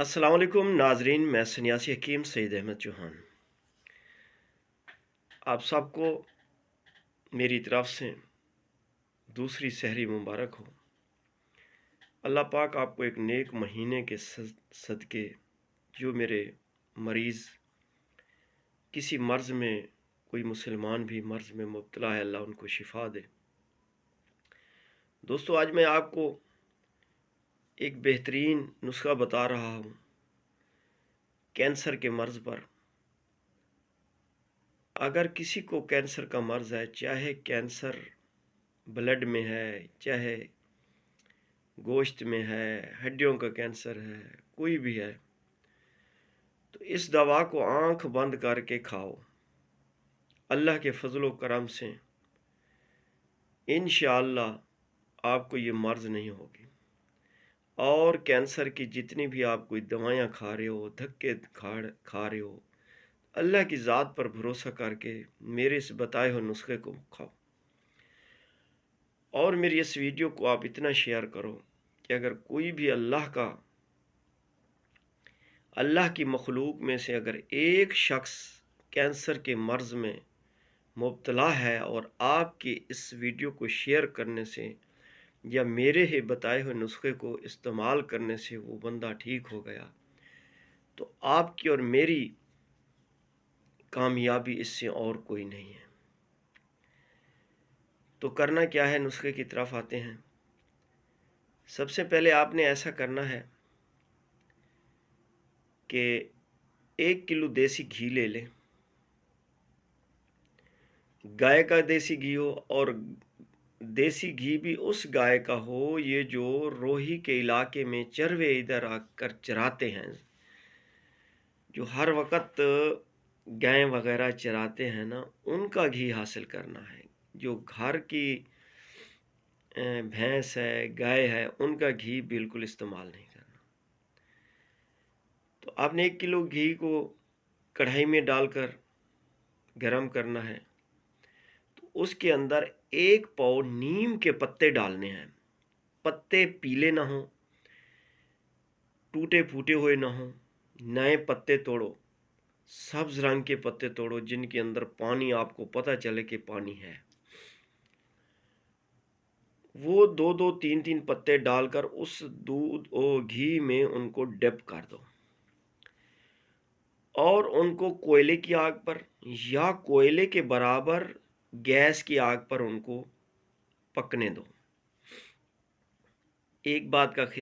अस्सलाम वालेकुम नाजरीन, मैं सन्यासी हकीम सईद अहमद चौहान आप सबको मेरी तरफ से दूसरी सहरी मुबारक हो। अल्लाह पाक आपको एक नेक महीने के सदके जो मेरे मरीज़ किसी मर्ज़ में, कोई मुसलमान भी मर्ज़ में मुब्तला है, अल्लाह उनको शिफा दे। दोस्तों, आज मैं आपको एक बेहतरीन नुस्खा बता रहा हूँ कैंसर के मर्ज़ पर। अगर किसी को कैंसर का मर्ज़ है, चाहे कैंसर ब्लड में है, चाहे गोश्त में है, हड्डियों का कैंसर है, कोई भी है, तो इस दवा को आंख बंद करके खाओ। अल्लाह के फजलो करम से इंशाअल्लाह आपको ये मर्ज़ नहीं होगी। और कैंसर की जितनी भी आप कोई दवाइयाँ खा रहे हो, धक्के खा रहे हो, अल्लाह की ज़ात पर भरोसा करके मेरे इस बताए हुए नुस्खे को खाओ। और मेरी इस वीडियो को आप इतना शेयर करो कि अगर कोई भी अल्लाह की मखलूक में से अगर एक शख्स कैंसर के मर्ज़ में मुब्तला है और आपकी इस वीडियो को शेयर करने से या मेरे ही बताए हुए नुस्खे को इस्तेमाल करने से वो बंदा ठीक हो गया, तो आपकी और मेरी कामयाबी इससे और कोई नहीं है। तो करना क्या है, नुस्खे की तरफ आते हैं। सबसे पहले आपने ऐसा करना है कि 1 किलो देसी घी ले लें। गाय का देसी घी हो, और देसी घी भी उस गाय का हो ये जो रोही के इलाके में चरवे इधर आकर चराते हैं, जो हर वक्त गाय वगैरह चराते हैं ना, उनका घी हासिल करना है। जो घर की भैंस है, गाय है, उनका घी बिल्कुल इस्तेमाल नहीं करना। तो आपने 1 किलो घी को कढ़ाई में डालकर गरम करना है। तो उसके अंदर 1 पाव नीम के पत्ते डालने हैं। पत्ते पीले ना हों, टूटे फूटे हुए ना हों, नए पत्ते तोड़ो, सब्ज रंग के पत्ते तोड़ो जिनके अंदर पानी आपको पता चले कि पानी है। वो 2-2, 3-3 पत्ते डालकर उस दूध और घी में उनको डिप कर दो और उनको कोयले की आग पर या कोयले के बराबर गैस की आग पर उनको पकने दो। एक बात का